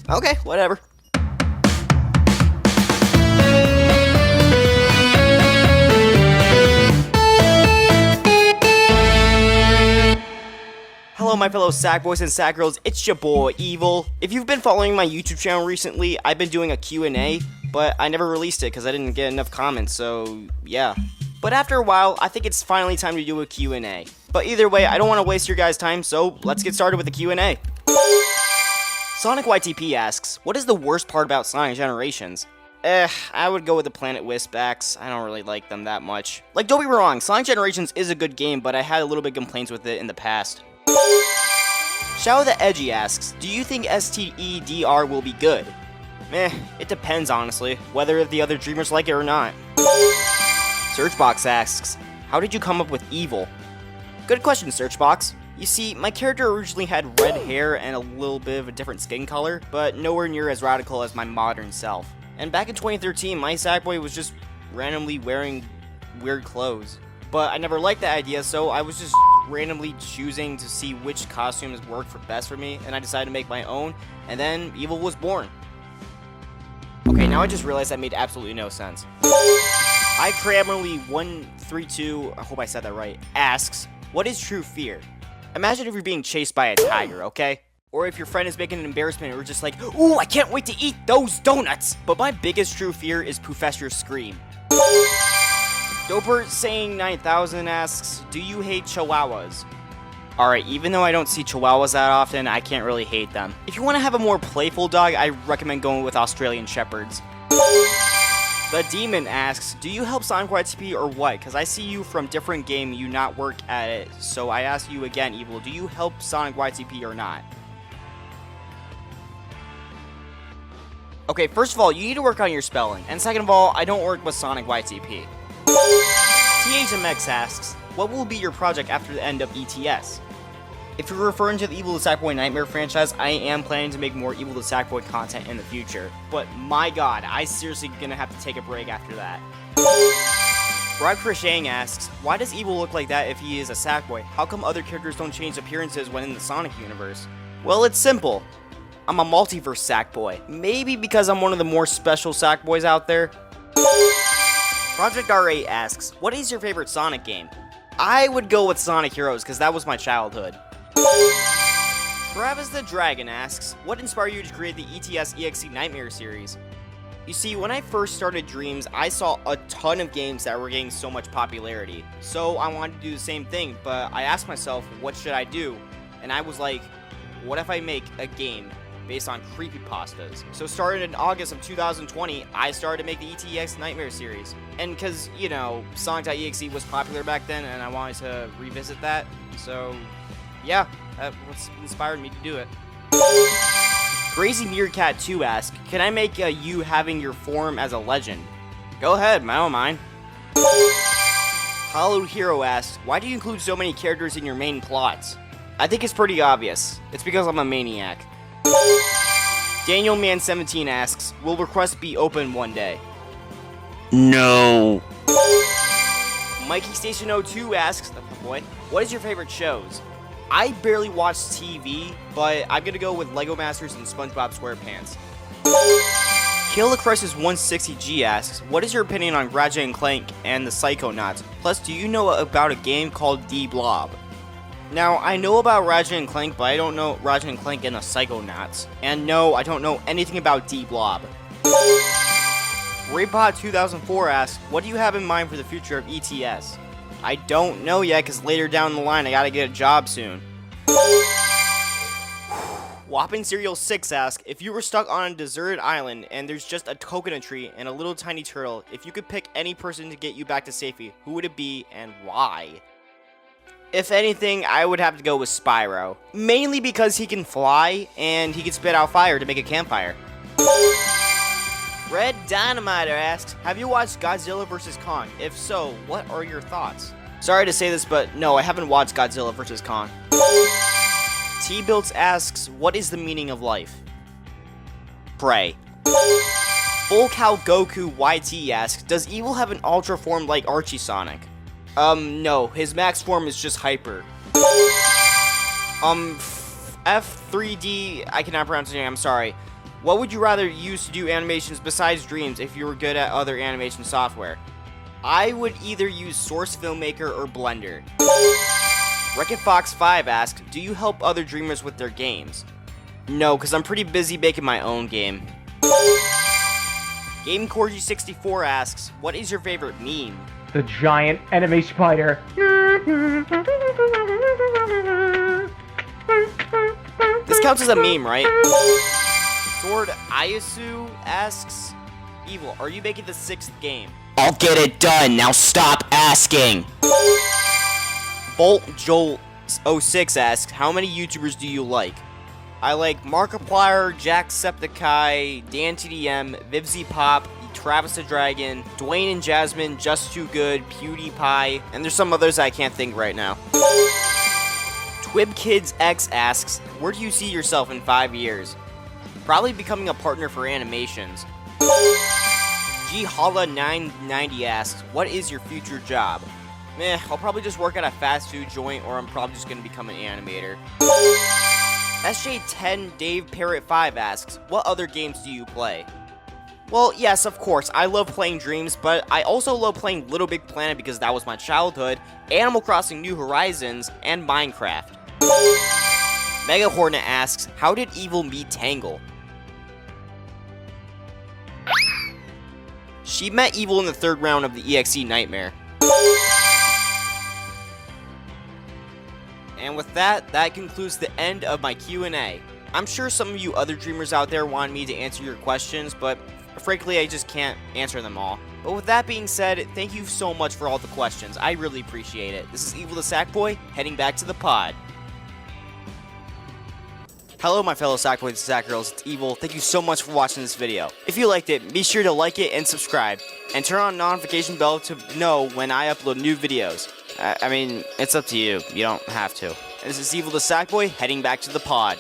Okay, whatever. Hello my fellow Sackboys and Sackgirls, it's your boy Evil. If you've been following my YouTube channel recently, I've been doing a Q&A, but I never released it because I didn't get enough comments, so yeah. But after a while, I think it's finally time to do a Q&A. But either way, I don't want to waste your guys' time, so let's get started with the Q&A. Sonic YTP asks, what is the worst part about Sonic Generations? I would go with the Planet Wisp acts. I don't really like them that much. Like, don't be wrong, Sonic Generations is a good game, but I had a little bit of complaints with it in the past. Shadow the Edgy asks, do you think STEDR will be good? It depends honestly, whether the other dreamers like it or not. Searchbox asks, how did you come up with Evil? Good question, Searchbox. You see, my character originally had red hair and a little bit of a different skin color, but nowhere near as radical as my modern self. And back in 2013, my Sackboy was just randomly wearing weird clothes. But I never liked that idea, so I was just randomly choosing to see which costumes worked best for me, and I decided to make my own, and then Evil was born. Okay, now I just realized that made absolutely no sense. iCrammerly132, I hope I said that right, asks, what is true fear? Imagine if you're being chased by a tiger, okay? Or if your friend is making an embarrassment or just like, ooh, I can't wait to eat those donuts! But my biggest true fear is Professor's scream. Doper saying 9000 asks, do you hate chihuahuas? Alright, even though I don't see chihuahuas that often, I can't really hate them. If you want to have a more playful dog, I recommend going with Australian Shepherds. The Demon asks, do you help Sonic YTP or what? Because I see you from different game, you not work at it. So I ask you again, Evil, do you help Sonic YTP or not? Okay, first of all, you need to work on your spelling. And second of all, I don't work with Sonic YTP. THMX asks, what will be your project after the end of ETS? If you're referring to the Evil the Sackboy Nightmare franchise, I am planning to make more Evil the Sackboy content in the future. But my god, I seriously gonna have to take a break after that. Brad Crocheting asks, why does Evil look like that if he is a Sackboy? How come other characters don't change appearances when in the Sonic universe? Well, it's simple. I'm a multiverse Sackboy. Maybe because I'm one of the more special Sackboys out there. Project R8 asks, what is your favorite Sonic game? I would go with Sonic Heroes because that was my childhood. Travis the Dragon asks, what inspired you to create the ETS EXE Nightmare Series? You see, when I first started Dreams, I saw a ton of games that were getting so much popularity. So I wanted to do the same thing, but I asked myself, what should I do? And I was like, what if I make a game based on creepypastas? So started in August of 2020, I started to make the ETS Nightmare Series. And because, you know, Sonic.exe was popular back then, and I wanted to revisit that, so yeah, that's what inspired me to do it. Crazy Meerkat 2 asks, can I make you having your form as a legend? Go ahead, I don't mind. Hollowed Hero asks, why do you include so many characters in your main plots? I think it's pretty obvious. It's because I'm a maniac. Daniel Man 17 asks, will requests be open one day? No. Mikey Station 02 asks, oh boy, what is your favorite shows? I barely watch TV, but I'm gonna go with Lego Masters and SpongeBob SquarePants. Kill the Crisis 160G asks, what is your opinion on Ratchet and Clank and the Psychonauts? Plus, do you know about a game called D-Blob? Now, I know about Ratchet and Clank, but I don't know Ratchet and Clank and the Psychonauts. And no, I don't know anything about D-Blob. Raypod 2004 asks, what do you have in mind for the future of ETS? I don't know yet, because later down the line, I gotta get a job soon. Whopping Cereal 6 asks, if you were stuck on a deserted island, and there's just a coconut tree and a little tiny turtle, if you could pick any person to get you back to safety, who would it be, and why? If anything, I would have to go with Spyro. Mainly because he can fly, and he can spit out fire to make a campfire. Red Dynamiter asks, have you watched Godzilla vs. Kong? If so, what are your thoughts? Sorry to say this, but no, I haven't watched Godzilla vs. Kong. T-Builds asks, what is the meaning of life? Pray. Full Cow Goku YT asks, does Evil have an ultra form like Archie Sonic? No, his max form is just hyper. F3D, I cannot pronounce his name, I'm sorry. What would you rather use to do animations besides Dreams if you were good at other animation software? I would either use Source Filmmaker or Blender. Wreck-It Fox 5 asks, do you help other dreamers with their games? No, because I'm pretty busy making my own game. Game Corgi 64 asks, what is your favorite meme? The giant enemy spider. This counts as a meme, right? Sword Ayasu asks, Evil, are you making the 6th game? I'll get it done, now stop asking! Bolt Joel 06 asks, how many YouTubers do you like? I like Markiplier, Jacksepticeye, DanTDM, Vivzy Pop, Travis the Dragon, Dwayne and Jasmine, Just Too Good, PewDiePie, and there's some others I can't think right now. TwibKidsX asks, where do you see yourself in 5 years? Probably becoming a partner for animations. Ghala990 asks, what is your future job? I'll probably just work at a fast food joint, or I'm probably just going to become an animator. SJ10 Dave Parrot 5 asks, what other games do you play? Well, yes, of course, I love playing Dreams, but I also love playing Little Big Planet because that was my childhood, Animal Crossing New Horizons, and Minecraft. Mega Hornet asks, how did Evil meet Tangle? She met Evil in the 3rd round of the EXE Nightmare. And with that, that concludes the end of my Q&A. I'm sure some of you other dreamers out there want me to answer your questions, but frankly, I just can't answer them all. But with that being said, thank you so much for all the questions. I really appreciate it. This is Evil the Sackboy, heading back to the pod. Hello my fellow Sackboys and Sackgirls, it's Evil. Thank you so much for watching this video. If you liked it, be sure to like it and subscribe. And turn on the notification bell to know when I upload new videos. I mean, it's up to you. You don't have to. And this is Evil the Sackboy, heading back to the pod.